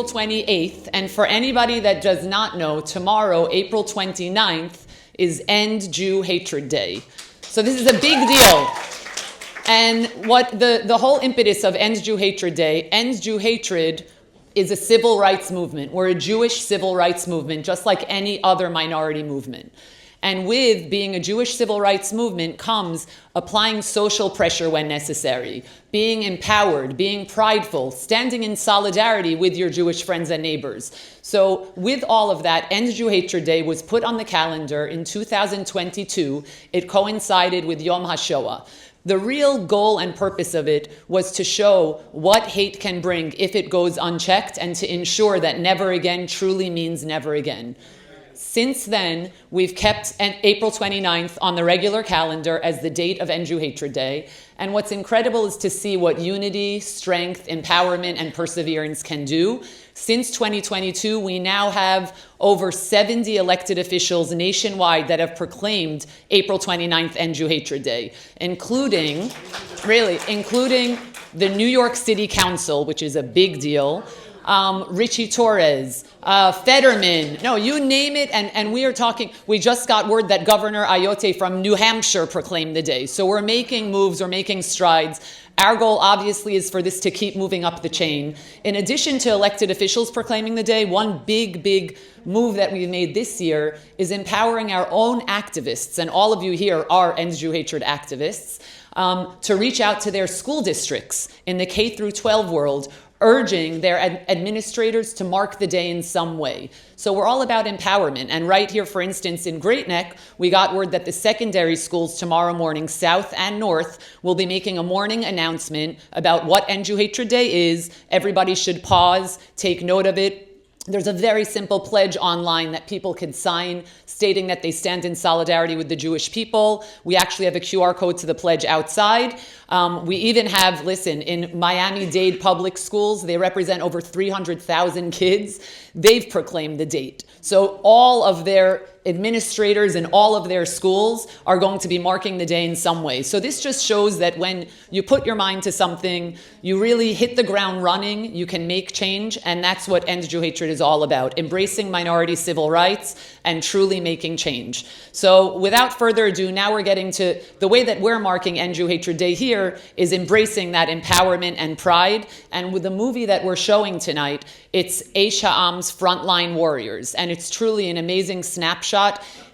April 28th. And for anybody that does not know, tomorrow, April 29th, is End Jew Hatred Day. So this is a big deal. And what the whole impetus of End Jew Hatred Day, End Jew Hatred is a civil rights movement. We're a Jewish civil rights movement, just like any other minority movement. And with being a Jewish civil rights movement comes applying social pressure when necessary, being empowered, being prideful, standing in solidarity with your Jewish friends and neighbors. So with all of that, End Jew Hatred Day was put on the calendar in 2022. It coincided with Yom HaShoah. The real goal and purpose of it was to show what hate can bring if it goes unchecked and to ensure that never again truly means never again. Since then, we've kept April 29th on the regular calendar as the date of End Jew Hatred Day. And what's incredible is to see what unity, strength, empowerment, and perseverance can do. Since 2022, we now have over 70 elected officials nationwide that have proclaimed April 29th End Jew Hatred Day, including the New York City Council, which is a big deal, Richie Torres, Fetterman, no, you name it, and we are talking, we just got word that Governor Ayotte from New Hampshire proclaimed the day. So we're making moves, we're making strides. Our goal, obviously, is for this to keep moving up the chain. In addition to elected officials proclaiming the day, one big move that we've made this year is empowering our own activists, and all of you here are End Jew Hatred activists, to reach out to their school districts in the K through 12 world, urging their administrators to mark the day in some way. So we're all about empowerment. And right here, for instance, in Great Neck, we got word that the secondary schools tomorrow morning, South and North, will be making a morning announcement about what End Jew Hatred Day is. Everybody should pause, take note of it. There's a very simple pledge online that people can sign stating that they stand in solidarity with the Jewish people. We actually have a QR code to the pledge outside. We even have, in Miami-Dade public schools, they represent over 300,000 kids. They've proclaimed the date. So all of their administrators in all of their schools are going to be marking the day in some way. So this just shows that when you put your mind to something, you really hit the ground running, you can make change, and that's what End Jew Hatred is all about, embracing minority civil rights and truly making change. So without further ado, now we're getting to the way that we're marking End Jew Hatred Day here is embracing that empowerment and pride. And with the movie that we're showing tonight, it's Ha'am's Frontline Warriors, and it's truly an amazing snapshot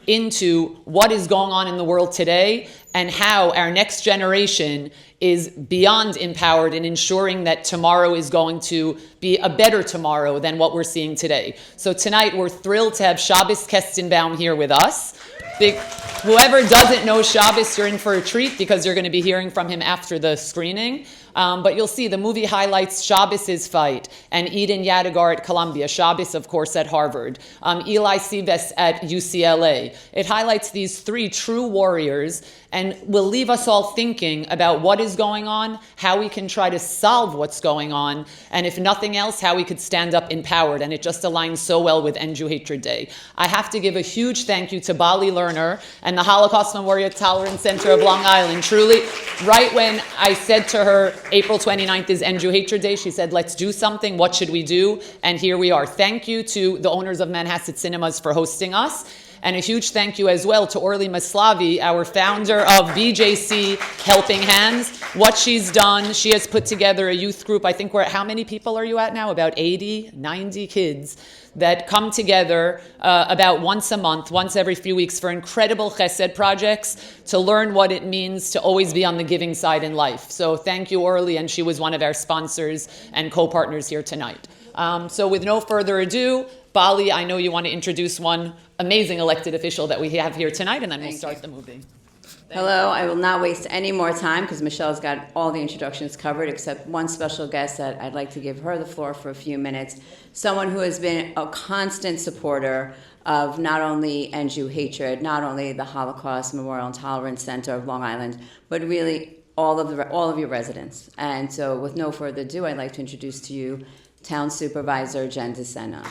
into what is going on in the world today and how our next generation is beyond empowered in ensuring that tomorrow is going to be a better tomorrow than what we're seeing today. So tonight we're thrilled to have Shabbos Kestenbaum here with us. Whoever doesn't know Shabbos, you're in for a treat because you're going to be hearing from him after the screening. But you'll see the movie highlights Shabbos' fight and Eden Yadigar at Columbia, Shabbos, of course, at Harvard, Eli Sibes at UCLA. It highlights these three true warriors and will leave us all thinking about what is going on, how we can try to solve what's going on, and if nothing else, how we could stand up empowered. And it just aligns so well with End Jew Hatred Day. I have to give a huge thank you to Bali Lerner and the Holocaust Memorial Tolerance Center of Long Island. Truly, right when I said to her, April 29th is End Jew Hatred Day, she said, let's do something. What should we do? And here we are. Thank you to the owners of Manhasset Cinemas for hosting us. And a huge thank you as well to Orly Maslavi, our founder of BJC Helping Hands. What she's done, she has put together a youth group. I think how many people are you at now? About 80, 90 kids that come together about once a month, once every few weeks for incredible chesed projects to learn what it means to always be on the giving side in life. So thank you, Orly, and she was one of our sponsors and co-partners here tonight. So with no further ado, Bali, I know you want to introduce one amazing elected official that we have here tonight, and then we'll start the movie. Hello, I will not waste any more time because Michelle's got all the introductions covered except one special guest that I'd like to give her the floor for a few minutes. Someone who has been a constant supporter of not only End Jew Hatred, not only the Holocaust Memorial and Tolerance Center of Long Island, but really all of your residents. And so with no further ado, I'd like to introduce to you Town Supervisor Jen DeSena.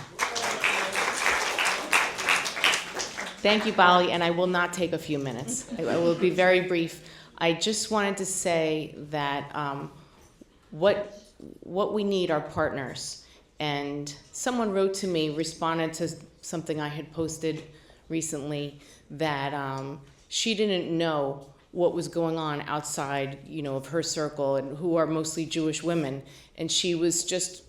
Thank you, Bali, and I will not take a few minutes. I will be very brief. I just wanted to say that what we need are partners. And someone wrote to me, responded to something I had posted recently, that she didn't know what was going on outside, of her circle, and who are mostly Jewish women. And she was just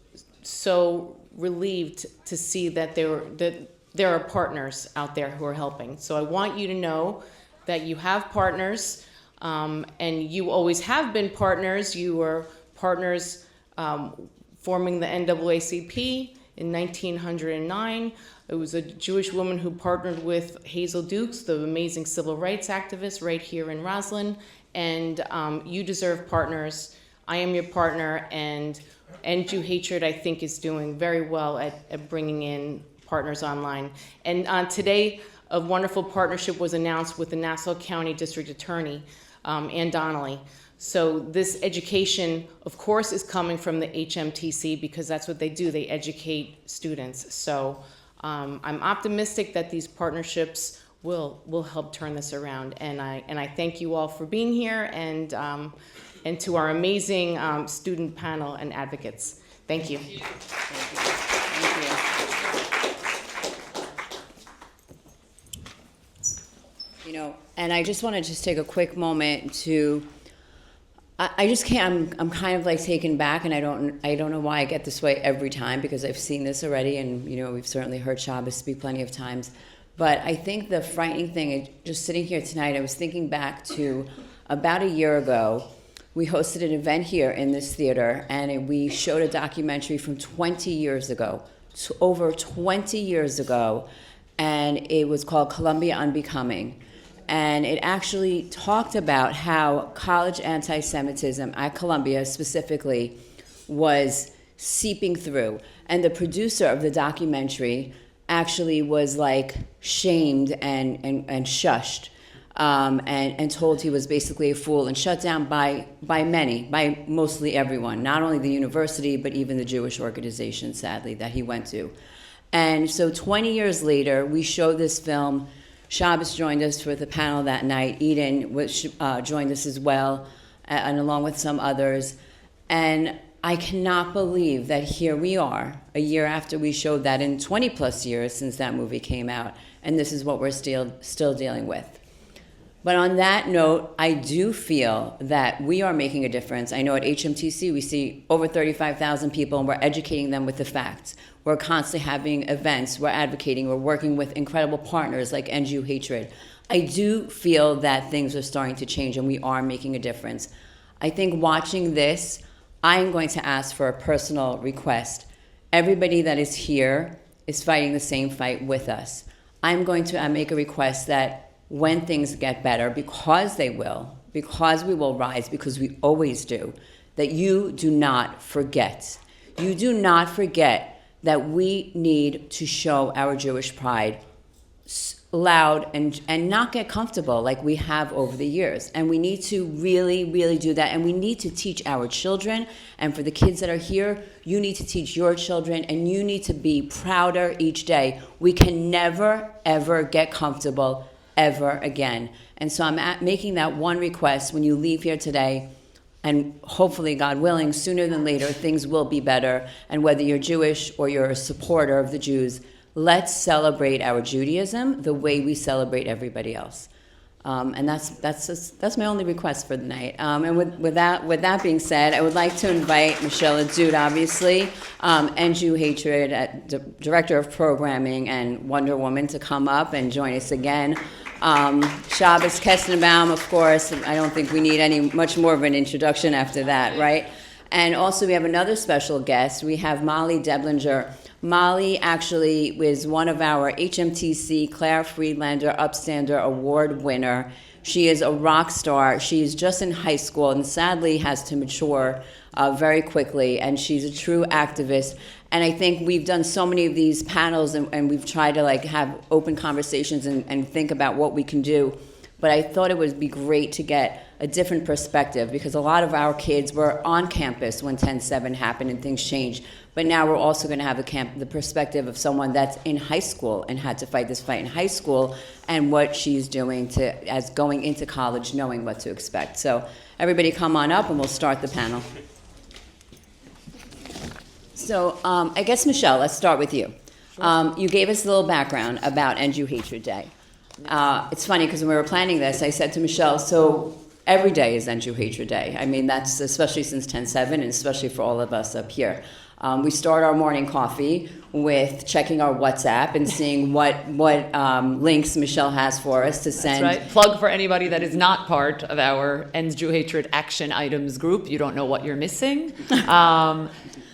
so relieved to see that there are partners out there who are helping. So I want you to know that you have partners, and you always have been partners. You were partners forming the NAACP in 1909. It was a Jewish woman who partnered with Hazel Dukes, the amazing civil rights activist right here in Roslyn. And you deserve partners. I am your partner, and End Jew Hatred, I think, is doing very well at bringing in partners online. And today, a wonderful partnership was announced with the Nassau County District Attorney, Ann Donnelly. So this education, of course, is coming from the HMTC, because that's what they do. They educate students. So I'm optimistic that these partnerships will help turn this around. And I thank you all for being here, and to our amazing student panel and advocates. Thank you. Thank you. And I just want to take a quick moment to, I just can't, I'm kind of like taken back, and I don't know why I get this way every time, because I've seen this already, and we've certainly heard Shabbos speak plenty of times. But I think the frightening thing, just sitting here tonight, I was thinking back to about a year ago. We hosted an event here in this theater, and we showed a documentary from 20 years ago, over 20 years ago, and it was called Columbia Unbecoming. And it actually talked about how college anti-Semitism at Columbia specifically was seeping through. And the producer of the documentary actually was like shamed and shushed, and told he was basically a fool, and shut down by mostly everyone, not only the university, but even the Jewish organization, sadly, that he went to. And so 20 years later, we showed this film. Shabbos joined us for the panel that night. Eden joined us as well, and along with some others. And I cannot believe that here we are, a year after we showed that, in 20 plus years since that movie came out, and this is what we're still dealing with. But on that note, I do feel that we are making a difference. I know at HMTC we see over 35,000 people, and we're educating them with the facts. We're constantly having events, we're advocating, we're working with incredible partners like End Jew Hatred. I do feel that things are starting to change, and we are making a difference. I think watching this, I am going to ask for a personal request. Everybody that is here is fighting the same fight with us. I'm going to make a request that when things get better, because they will, because we will rise, because we always do, that you do not forget. You do not forget that we need to show our Jewish pride loud and not get comfortable like we have over the years. And we need to really, really do that. And we need to teach our children. And for the kids that are here, you need to teach your children, and you need to be prouder each day. We can never, ever get comfortable ever again. And so I'm making that one request when you leave here today, and hopefully, God willing, sooner than later, things will be better. And whether you're Jewish or you're a supporter of the Jews, let's celebrate our Judaism the way we celebrate everybody else. And that's my only request for the night. And with that being said, I would like to invite Michelle Ahdoot, obviously, End Jew Hatred, Director of Programming, and Wonder Woman, to come up and join us again. Shabbos Kestenbaum, of course. I don't think we need much more of an introduction after that, right? And also we have another special guest. We have Molly Deblinger. Molly actually was one of our HMTC Claire Friedlander Upstander Award winner. She is a rock star. She is just in high school and sadly has to mature very quickly, and she's a true activist. And I think we've done so many of these panels, and we've tried to have open conversations and think about what we can do. But I thought it would be great to get a different perspective, because a lot of our kids were on campus when 10/7 happened and things changed. But now we're also going to have the perspective of someone that's in high school and had to fight this fight in high school, and what she's doing as going into college, knowing what to expect. So everybody come on up, and we'll start the panel. So I guess, Michelle, let's start with you. You gave us a little background about End Jew Hatred Day. It's funny because when we were planning this, I said to Michelle, so every day is End Jew Hatred Day. I mean, that's especially since 10/7 and especially for all of us up here. We start our morning coffee with checking our WhatsApp and seeing what links Michelle has for us to send. That's right. Plug for anybody that is not part of our Ends Jew Hatred Action Items group. You don't know what you're missing.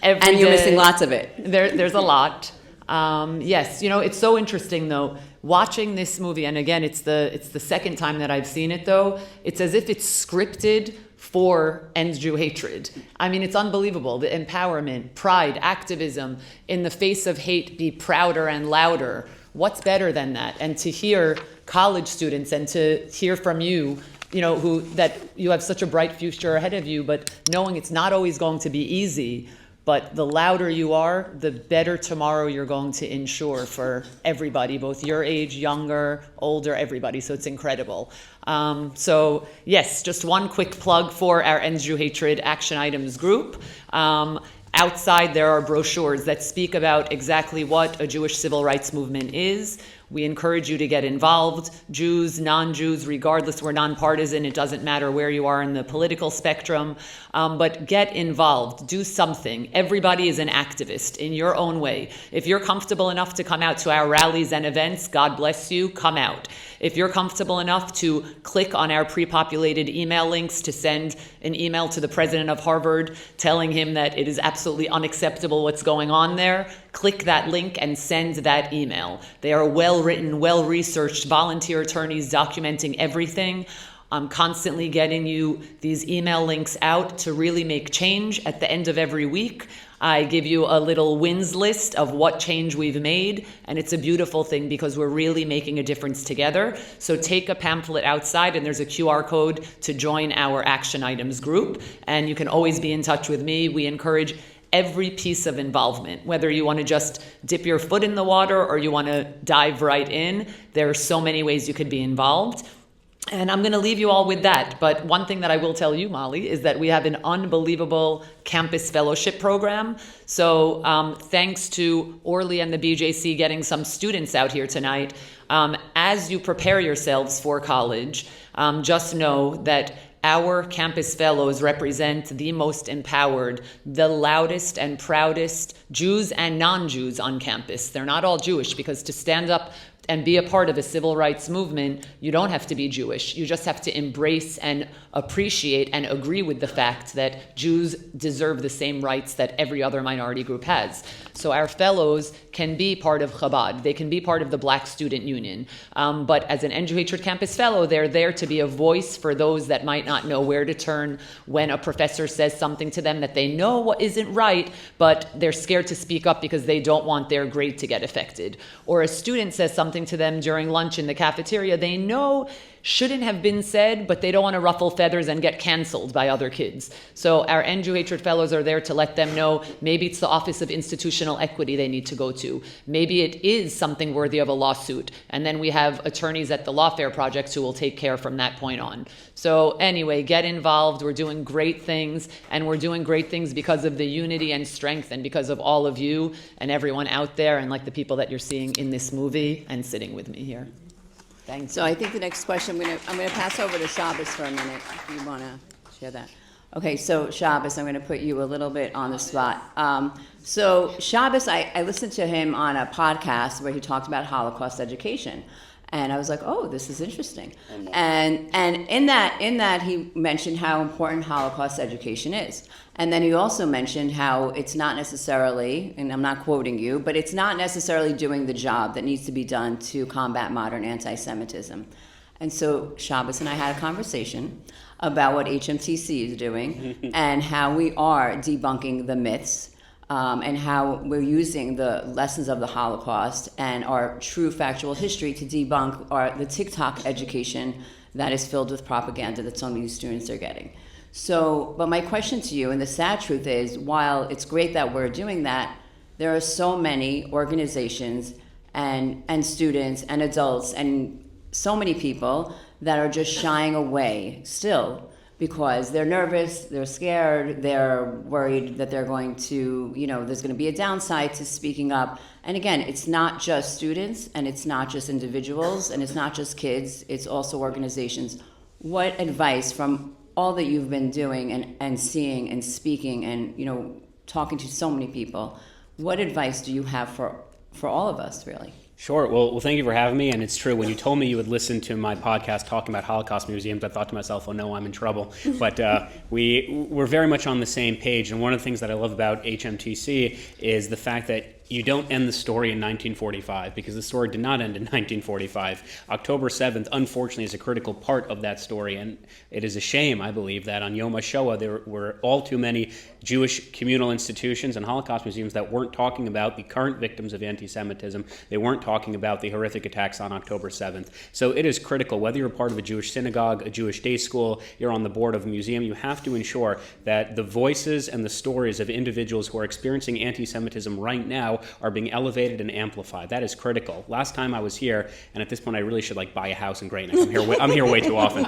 And you're missing lots of it. There's a lot. Yes, it's so interesting though. Watching this movie, and again, it's the second time that I've seen it though. It's as if it's scripted for Ends Jew Hatred. I mean, it's unbelievable. The empowerment, pride, activism, in the face of hate, be prouder and louder. What's better than that? And to hear college students and to hear from you, that you have such a bright future ahead of you, but knowing it's not always going to be easy, but the louder you are, the better tomorrow you're going to ensure for everybody, both your age, younger, older, everybody. So it's incredible. So yes, just one quick plug for our Ends Jew Hatred Action Items group. Outside, there are brochures that speak about exactly what a Jewish civil rights movement is. We encourage you to get involved. Jews, non-Jews, regardless, we're nonpartisan. It doesn't matter where you are in the political spectrum. But get involved. Do something. Everybody is an activist in your own way. If you're comfortable enough to come out to our rallies and events, God bless you, come out. If you're comfortable enough to click on our pre-populated email links to send an email to the president of Harvard telling him that it is absolutely unacceptable what's going on there, click that link and send that email. They are well-written, well-researched volunteer attorneys documenting everything. I'm constantly getting you these email links out to really make change at the end of every week. I give you a little wins list of what change we've made, and it's a beautiful thing because we're really making a difference together. So take a pamphlet outside, and there's a QR code to join our Action Items group, and you can always be in touch with me. We encourage every piece of involvement, whether you want to just dip your foot in the water or you want to dive right in. There are so many ways you could be involved. And I'm going to leave you all with that. But one thing that I will tell you, Molly, is that we have an unbelievable campus fellowship program. So thanks to Orly and the BJC getting some students out here tonight, as you prepare yourselves for college, just know that our campus fellows represent the most empowered, the loudest and proudest Jews and non-Jews on campus. They're not all Jewish, because to stand up and be a part of a civil rights movement, you don't have to be Jewish. You just have to embrace and appreciate and agree with the fact that Jews deserve the same rights that every other minority group has. So our fellows can be part of Chabad. They can be part of the Black Student Union. But as an End Jew Hatred Campus Fellow, they're there to be a voice for those that might not know where to turn when a professor says something to them that they know what isn't right, but they're scared to speak up because they don't want their grade to get affected. Or a student says something to them during lunch in the cafeteria they know shouldn't have been said, but they don't want to ruffle feathers and get canceled by other kids. So our End Jew Hatred Fellows are there to let them know maybe it's the Office of Institutional Equity they need to go to. Maybe it is something worthy of a lawsuit. And then we have attorneys at the Lawfare Project who will take care from that point on. So anyway, get involved. We're doing great things, and we're doing great things because of the unity and strength and because of all of you and everyone out there and like the people that you're seeing in this movie and sitting with me here. Thanks. So I think the next question, I'm gonna pass over to Shabbos for a minute, if you wanna share that. Okay, so Shabbos, I'm gonna put you a little bit on the spot. So Shabbos, I listened to him on a podcast where he talked about Holocaust education. And I was like, oh, this is interesting. And in that he mentioned how important Holocaust education is. And then he also mentioned how it's not necessarily, and I'm not quoting you, but it's not necessarily doing the job that needs to be done to combat modern anti-Semitism. And so Shabbos and I had a conversation about what HMTC is doing and how we are debunking the myths, and how we're using the lessons of the Holocaust and our true factual history to debunk the TikTok education that is filled with propaganda that so many students are getting. So, but my question to you, and the sad truth is, while it's great that we're doing that, there are so many organizations and students and adults and so many people that are just shying away still because they're nervous, they're scared, they're worried that they're going to, there's going to be a downside to speaking up. And again, it's not just students, and it's not just individuals, and it's not just kids, it's also organizations. What advice from all that you've been doing and seeing and speaking and, talking to so many people, what advice do you have for all of us, really? Sure. Well, thank you for having me. And it's true, when you told me you would listen to my podcast talking about Holocaust museums, I thought to myself, oh no, I'm in trouble. But we're very much on the same page. And one of the things that I love about HMTC is the fact that you don't end the story in 1945, because the story did not end in 1945. October 7th, unfortunately, is a critical part of that story. And it is a shame, I believe, that on Yom HaShoah there were all too many Jewish communal institutions and Holocaust museums that weren't talking about the current victims of anti-Semitism. They weren't talking about the horrific attacks on October 7th. So it is critical, whether you're part of a Jewish synagogue, a Jewish day school, you're on the board of a museum, you have to ensure that the voices and the stories of individuals who are experiencing anti-Semitism right now are being elevated and amplified. That is critical. Last time I was here, and at this point I really should buy a house in Great Neck. I'm here way too often.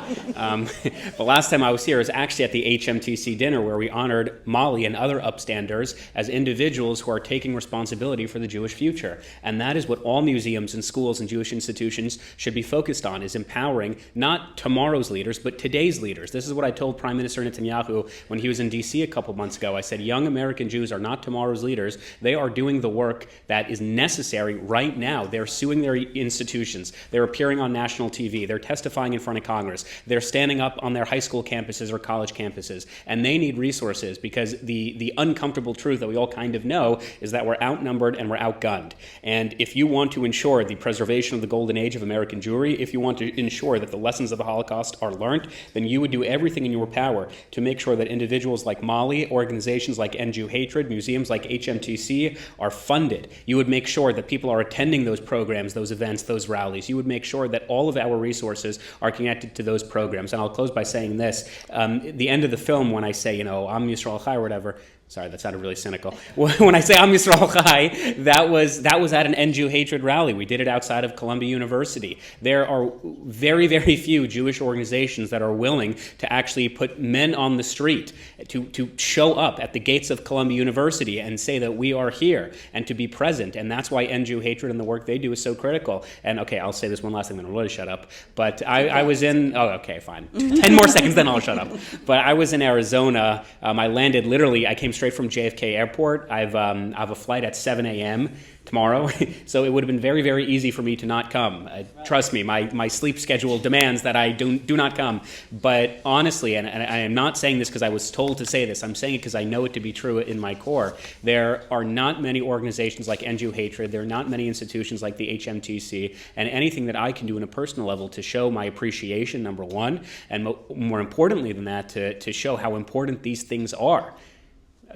But last time I was here was actually at the HMTC dinner, where we honored Molly and other upstanders as individuals who are taking responsibility for the Jewish future. And that is what all museums and schools and Jewish institutions should be focused on, is empowering not tomorrow's leaders, but today's leaders. This is what I told Prime Minister Netanyahu when he was in DC a couple months ago. I said, young American Jews are not tomorrow's leaders. They are doing the work that is necessary right now. They're suing their institutions. They're appearing on national TV. They're testifying in front of Congress. They're standing up on their high school campuses or college campuses. And they need resources, because the uncomfortable truth that we all kind of know is that we're outnumbered and we're outgunned. And if you want to ensure the preservation of the golden age of American Jewry, if you want to ensure that the lessons of the Holocaust are learned, then you would do everything in your power to make sure that individuals like Molly, organizations like End Jew Hatred, museums like HMTC are funded. You would make sure that people are attending those programs, those events, those rallies. You would make sure that all of our resources are connected to those programs. And I'll close by saying this. The end of the film, when I say, Am Yisrael Chai or whatever, sorry, that sounded really cynical. When I say Am Yisrael Chai, that was at an End Jew Hatred rally. We did it outside of Columbia University. There are very, very few Jewish organizations that are willing to actually put men on the street to show up at the gates of Columbia University and say that we are here and to be present. And that's why End Jew Hatred and the work they do is so critical. And okay, I'll say this one last thing, then I'll really shut up. But I was in, okay, fine. 10 more seconds, then I'll shut up. But I was in Arizona. I landed literally, I came straight from JFK Airport. I have a flight at 7 a.m. tomorrow, so it would have been very, very easy for me to not come. Trust me, my sleep schedule demands that I do not come. But honestly, and I am not saying this because I was told to say this, I'm saying it because I know it to be true in my core, there are not many organizations like End Jew Hatred, there are not many institutions like the HMTC, and anything that I can do on a personal level to show my appreciation, number one, and more importantly than that, to show how important these things are.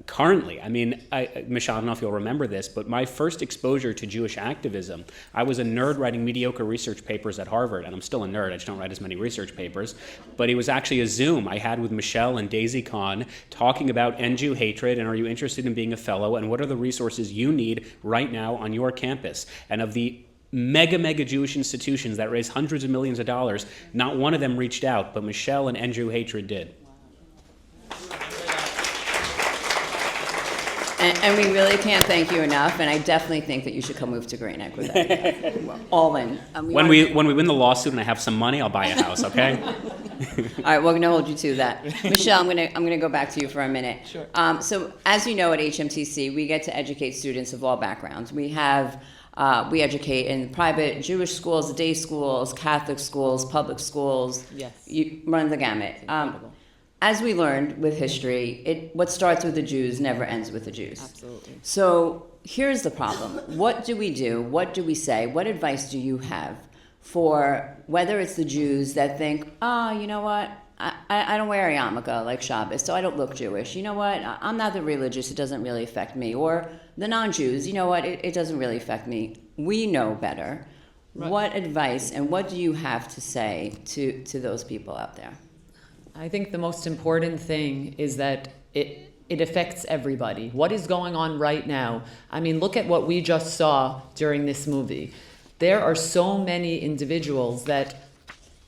Currently, Michelle, I don't know if you'll remember this, but my first exposure to Jewish activism, I was a nerd writing mediocre research papers at Harvard, and I'm still a nerd, I just don't write as many research papers, but it was actually a Zoom I had with Michelle and Daisy Kahn talking about End Jew Hatred, and are you interested in being a fellow, and what are the resources you need right now on your campus. And of the mega Jewish institutions that raise hundreds of millions of dollars, not one of them reached out, but Michelle and End Jew Hatred did. And we really can't thank you enough, and I definitely think that you should come move to Great Neck with that. We're all in. When we win the lawsuit and I have some money, I'll buy a house, okay? All right, we're going to hold you to that. Michelle, I'm going to go back to you for a minute. Sure. So as you know, at HMTC, we get to educate students of all backgrounds. We educate in private Jewish schools, day schools, Catholic schools, public schools. Yes. You run the gamut. As we learned with history, what starts with the Jews never ends with the Jews. Absolutely. So here's the problem. What do we do? What do we say? What advice do you have for whether it's the Jews that think, you know what, I don't wear a yarmulke like Shabbos, so I don't look Jewish. You know what, I'm not that religious, it doesn't really affect me. Or the non-Jews, you know what, it doesn't really affect me. We know better. Right. What advice and what do you have to say to those people out there? I think the most important thing is that it affects everybody. What is going on right now? Look at what we just saw during this movie. There are so many individuals that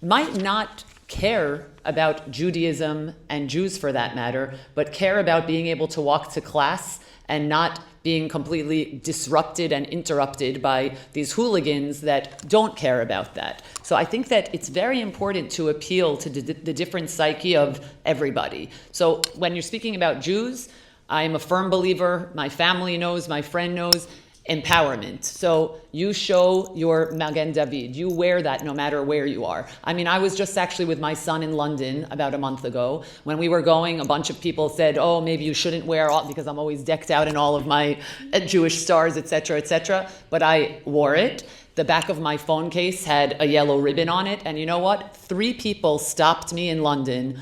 might not care about Judaism and Jews for that matter, but care about being able to walk to class and not being completely disrupted and interrupted by these hooligans that don't care about that. So I think that it's very important to appeal to the different psyche of everybody. So when you're speaking about Jews, I am a firm believer, my family knows, my friend knows, empowerment. So you show your Magen David. You wear that no matter where you are. I mean, I was just actually with my son in London about a month ago. When we were going, a bunch of people said, oh, maybe you shouldn't wear all, because I'm always decked out in all of my Jewish stars, etc., etc. But I wore it. The back of my phone case had a yellow ribbon on it. And you know what? 3 people stopped me in London,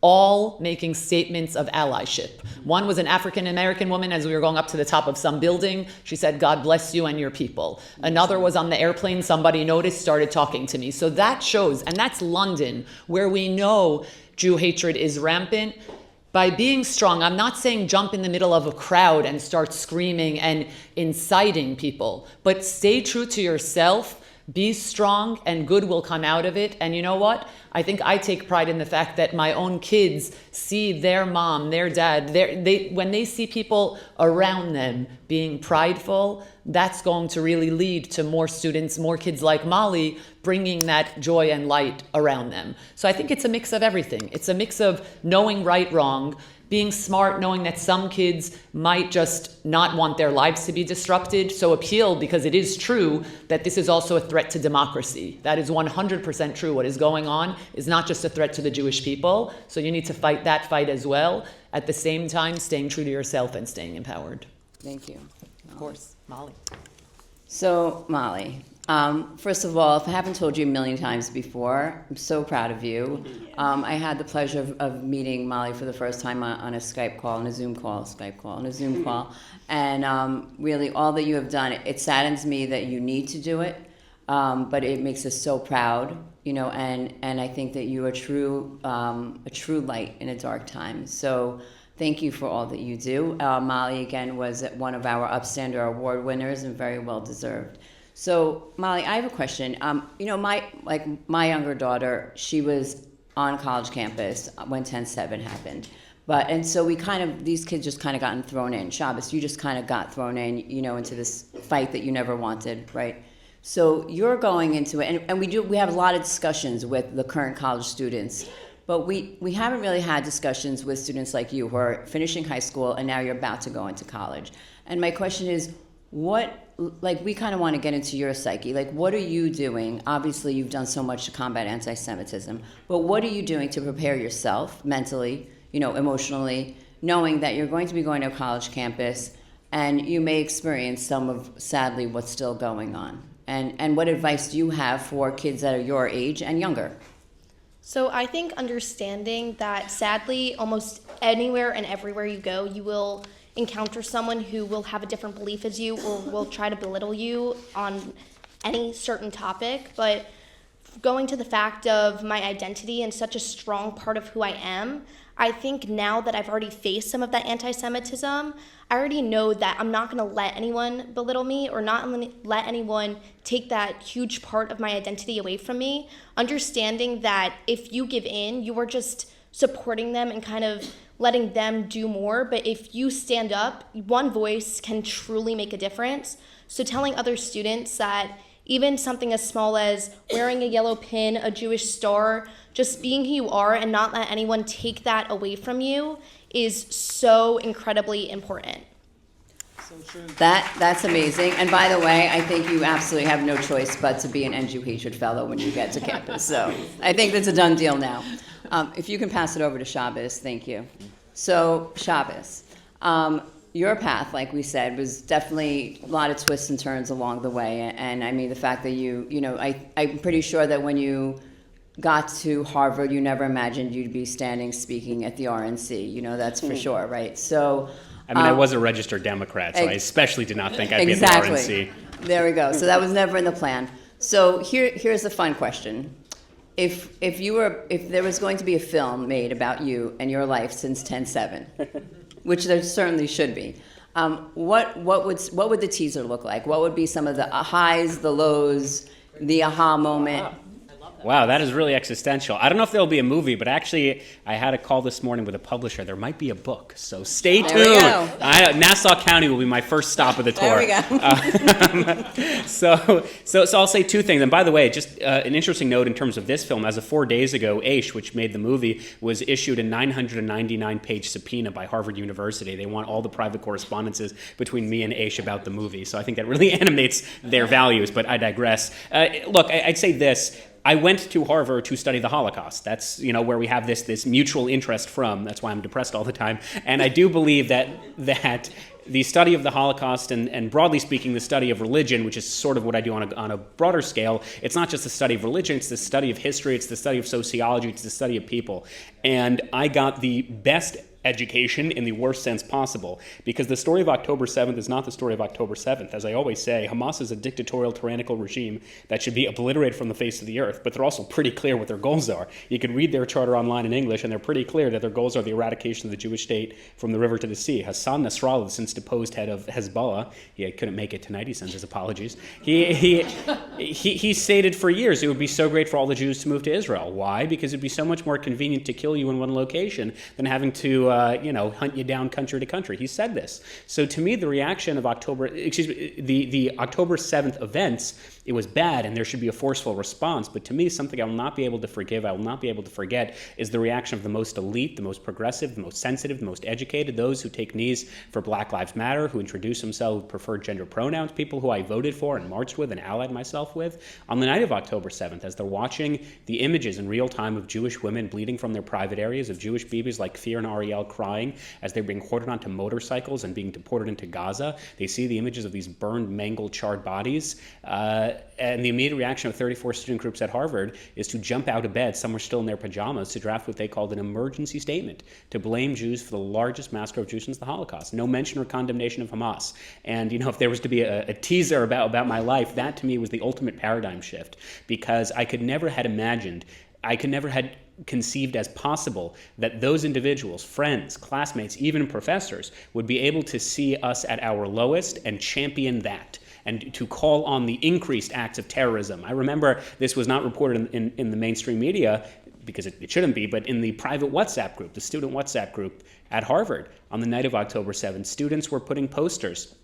all making statements of allyship. One was an African-American woman as we were going up to the top of some building. She said, God bless you and your people. Another was on the airplane. Somebody noticed, started talking to me. So that shows, and that's London, where we know Jew hatred is rampant. By being strong, I'm not saying jump in the middle of a crowd and start screaming and inciting people, but stay true to yourself. Be strong and good will come out of it. And you know what? I think I take pride in the fact that my own kids see their mom, their dad, when they see people around them being prideful, that's going to really lead to more students, more kids like Molly, bringing that joy and light around them. So I think it's a mix of everything. It's a mix of knowing right, wrong, being smart, knowing that some kids might just not want their lives to be disrupted. So appeal, because it is true that this is also a threat to democracy. That is 100% true. What is going on is not just a threat to the Jewish people. So you need to fight that fight as well. At the same time, staying true to yourself and staying empowered. Thank you. Of course. Molly. So, Molly, first of all, if I haven't told you a million times before, I'm so proud of you. I had the pleasure of meeting Molly for the first time on a Skype call, on a Zoom call, and really all that you have done, it saddens me that you need to do it, but it makes us so proud, and I think that you are a true light in a dark time. So thank you for all that you do. Molly, again, was one of our Upstander Award winners and very well deserved. So, Molly, I have a question. My younger daughter, she was on college campus when 10/7 happened. And so these kids just kind of gotten thrown in. Shabbos, you just kind of got thrown in, into this fight that you never wanted, right? So you're going into it, and we have a lot of discussions with the current college students, but we haven't really had discussions with students like you who are finishing high school and now you're about to go into college. And my question is, we kind of want to get into your psyche. What are you doing? Obviously, you've done so much to combat anti-Semitism, but what are you doing to prepare yourself mentally, emotionally, knowing that you're going to be going to a college campus and you may experience some of, sadly, what's still going on? And what advice do you have for kids that are your age and younger? So I think understanding that, sadly, almost anywhere and everywhere you go, you will encounter someone who will have a different belief as you or will try to belittle you on any certain topic. But going to the fact of my identity and such a strong part of who I am, I think now that I've already faced some of that anti-Semitism, I already know that I'm not going to let anyone belittle me or not let anyone take that huge part of my identity away from me. Understanding that if you give in, you are just supporting them and kind of letting them do more. But if you stand up, one voice can truly make a difference. So telling other students that even something as small as wearing a yellow pin, a Jewish star, just being who you are and not let anyone take that away from you is so incredibly important. So true. That's amazing. And by the way, I think you absolutely have no choice but to be an End Jew Hatred Fellow when you get to campus. So I think that's a done deal now. If you can pass it over to Shabbos, thank you. So Shabbos, your path, like we said, was definitely a lot of twists and turns along the way. And I mean, the fact that I'm pretty sure that when you got to Harvard, you never imagined you'd be speaking at the RNC. That's for sure, right? So, I was a registered Democrat, so I especially did not think I'd be at the RNC. There we go. So that was never in the plan. So here's the fun question. If there was going to be a film made about you and your life since 10/7, which there certainly should be, what would the teaser look like? What would be some of the highs, the lows, the aha moment? I love Wow, that is really existential. I don't know if there'll be a movie, but actually, I had a call this morning with a publisher. There might be a book, so stay tuned. There we go. Nassau County will be my first stop of the tour. There we go. So I'll say two things. And by the way, just an interesting note in terms of this film. As of 4 days ago, Aish, which made the movie, was issued a 999-page subpoena by Harvard University. They want all the private correspondences between me and Aish about the movie. So I think that really animates their values, but I digress. Look, I'd say this. I went to Harvard to study the Holocaust. That's, where we have this mutual interest from. That's why I'm depressed all the time. And I do believe that the study of the Holocaust and broadly speaking, the study of religion, which is sort of what I do on a broader scale, it's not just the study of religion, it's the study of history, it's the study of sociology, it's the study of people. And I got the best education in the worst sense possible, because the story of October 7th is not the story of October 7th. As I always say, Hamas is a dictatorial, tyrannical regime that should be obliterated from the face of the earth, but they're also pretty clear what their goals are. You can read their charter online in English, and they're pretty clear that their goals are the eradication of the Jewish state from the river to the sea. Hassan Nasrallah, since deposed head of Hezbollah, he couldn't make it tonight, he sends his apologies, he stated for years it would be so great for all the Jews to move to Israel. Why? Because it'd be so much more convenient to kill you in one location than having to hunt you down country to country. He said this. So to me, the reaction of the October 7th events, it was bad and there should be a forceful response. But to me, something I will not be able to forgive, I will not be able to forget, is the reaction of the most elite, the most progressive, the most sensitive, the most educated, those who take knees for Black Lives Matter, who introduce themselves with preferred gender pronouns, people who I voted for and marched with and allied myself with. On the night of October 7th, as they're watching the images in real time of Jewish women bleeding from their private areas, of Jewish babies like Fear and Ariel crying as they're being hoarded onto motorcycles and being deported into Gaza. They see the images of these burned, mangled, charred bodies. And the immediate reaction of 34 student groups at Harvard is to jump out of bed, some were still in their pajamas, to draft what they called an emergency statement to blame Jews for the largest massacre of Jews since the Holocaust. No mention or condemnation of Hamas. And, if there was to be a teaser about my life, that to me was the ultimate paradigm shift, because I could never had conceived as possible that those individuals, friends, classmates, even professors, would be able to see us at our lowest and champion that, and to call on the increased acts of terrorism. I remember this was not reported in the mainstream media, because it shouldn't be, but in the private WhatsApp group, the student WhatsApp group at Harvard, on the night of October 7th, students were putting posters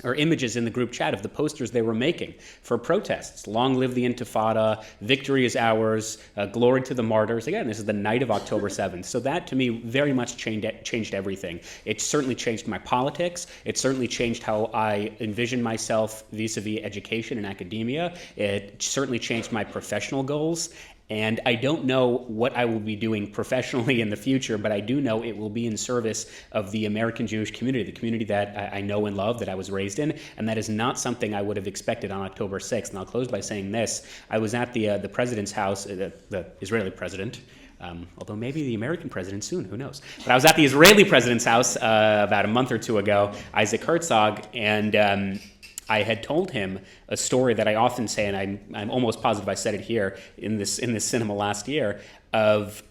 or images in the group chat of the posters they were making for protests. Long live the Intifada, victory is ours, glory to the martyrs. Again, this is the night of October 7th. So that, to me, very much changed everything. It certainly changed my politics. It certainly changed how I envisioned myself vis-a-vis education and academia. It certainly changed my professional goals. And I don't know what I will be doing professionally in the future, but I do know it will be in service of the American Jewish community, the community that I know and love, that I was raised in, and that is not something I would have expected on October 6th. And I'll close by saying this. I was at the president's house, the Israeli president, although maybe the American president soon, who knows. But I was at the Israeli president's house about a month or two ago, Isaac Herzog, and I had told him a story that I often say, and I'm almost positive I said it here in this cinema last year, of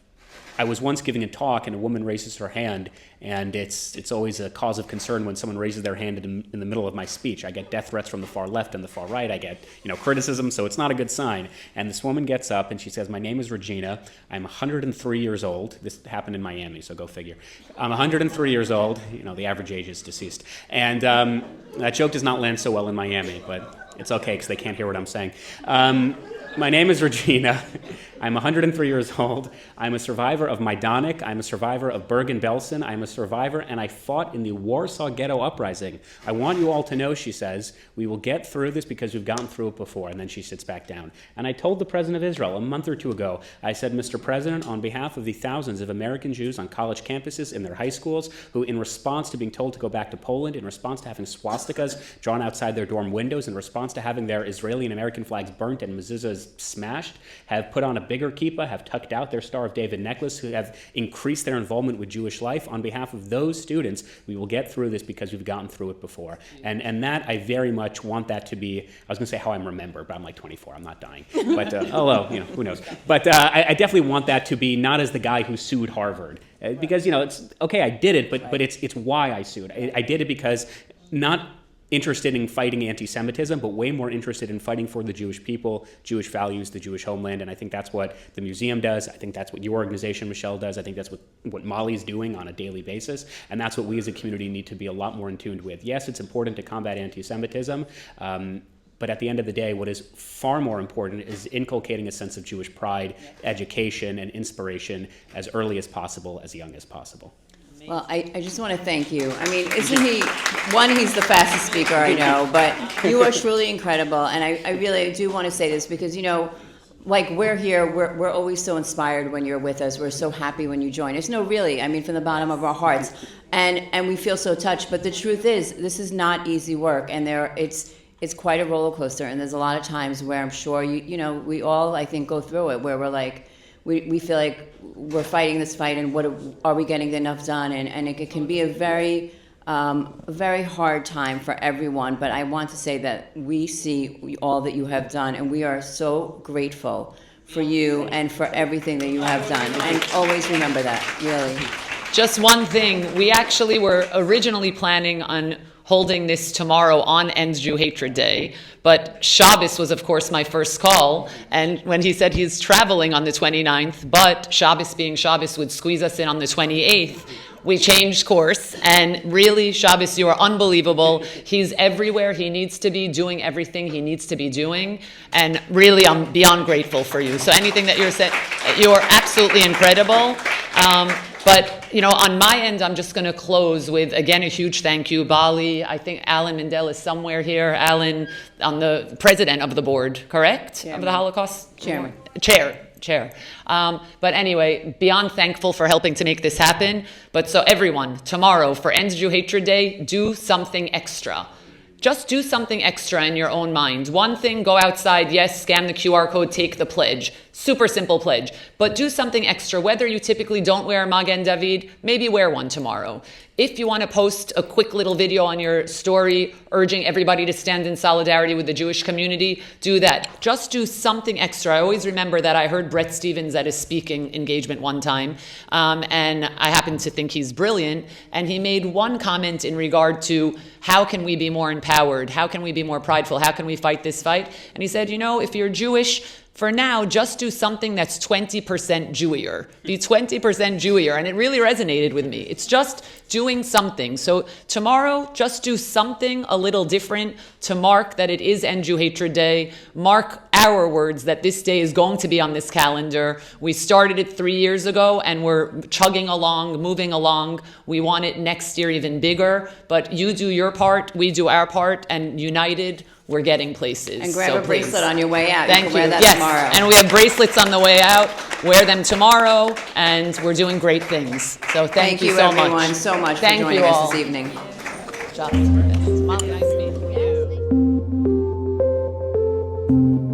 I was once giving a talk and a woman raises her hand, and it's always a cause of concern when someone raises their hand in the middle of my speech. I get death threats from the far left and the far right. I get criticism, so it's not a good sign. And this woman gets up and she says, "My name is Regina. I'm 103 years old." This happened in Miami, so go figure. I'm 103 years old. The average age is deceased. And that joke does not land so well in Miami, but it's okay because they can't hear what I'm saying. My name is Regina. I'm 103 years old. I'm a survivor of Majdanek. I'm a survivor of Bergen-Belsen. I'm a survivor, and I fought in the Warsaw Ghetto Uprising. I want you all to know, she says, we will get through this because we've gotten through it before. And then she sits back down. And I told the President of Israel a month or two ago, I said, Mr. President, on behalf of the thousands of American Jews on college campuses, in their high schools, who in response to being told to go back to Poland, in response to having swastikas drawn outside their dorm windows, in response to having their Israeli and American flags burnt and mezuzahs smashed, have put on a bigger kippah, have tucked out their Star of David necklace, who have increased their involvement with Jewish life. On behalf of those students, we will get through this because we've gotten through it before. And that, I very much want that to be, I was going to say how I'm remembered, but I'm like 24, I'm not dying. But, although, who knows. But I definitely want that to be not as the guy who sued Harvard. Because, it's, okay, I did it, but it's why I sued. I did it because not interested in fighting anti-Semitism, but way more interested in fighting for the Jewish people, Jewish values, the Jewish homeland. And I think that's what the museum does. I think that's what your organization, Michelle, does. I think that's what Molly's doing on a daily basis. And that's what we as a community need to be a lot more in tune with. Yes, it's important to combat anti-Semitism, but at the end of the day, what is far more important is inculcating a sense of Jewish pride, education, and inspiration as early as possible, as young as possible. Well, I just want to thank you. I mean, isn't he, he's the fastest speaker I know, but you are truly incredible. And I really do want to say this because, like we're here, we're always so inspired when you're with us. We're so happy when you join us. No, really, I mean, from the bottom of our hearts. And we feel so touched. But the truth is, this is not easy work. And it's quite a roller coaster. And there's a lot of times where I'm sure, we all, I think, go through it, where we're like, we feel like we're fighting this fight, and what are we getting enough done? And it can be a very hard time for everyone. But I want to say that we see all that you have done, and we are so grateful for you and for everything that you have done. And always remember that, really. Just one thing, we actually were originally planning on holding this tomorrow on End Jew Hatred Day. But Shabbos was, of course, my first call. And when he said he's traveling on the 29th, but Shabbos being Shabbos would squeeze us in on the 28th, we changed course. And really, Shabbos, you are unbelievable. He's everywhere he needs to be, doing everything he needs to be doing. And really, I'm beyond grateful for you. So anything that you're saying, you are absolutely incredible. But, on my end, I'm just going to close with, again, a huge thank you. Bali, I think Alan Mindell is somewhere here. Alan, on the president of the board, correct? Chairman. Of the Holocaust? Chairman. Chair. But anyway, beyond thankful for helping to make this happen. But so everyone, tomorrow, for End Jew Hatred Day, do something extra. Just do something extra in your own mind. One thing, go outside, yes, scan the QR code, take the pledge. Super simple pledge. But do something extra. Whether you typically don't wear a Magen David, maybe wear one tomorrow. If you want to post a quick little video on your story urging everybody to stand in solidarity with the Jewish community, do that. Just do something extra. I always remember that I heard Brett Stevens at a speaking engagement one time, and I happen to think he's brilliant, and he made one comment in regard to how can we be more empowered? How can we be more prideful? How can we fight this fight? And he said, if you're Jewish, for now, just do something that's 20% Jewier. Be 20% Jewier. And it really resonated with me. It's just doing something. So tomorrow, just do something a little different to mark that it is End Jew Hatred Day. Mark our words that this day is going to be on this calendar. We started it 3 years ago, and we're chugging along, moving along. We want it next year even bigger. But you do your part, we do our part, and united, we're getting places. And grab a bracelet on your way out. Thank you. Can wear that yes. tomorrow. And we have bracelets on the way out. Wear them tomorrow, and we're doing great things. So thank you so everyone, much. so much Thank for joining you us all. this evening. Molly, nice meeting you.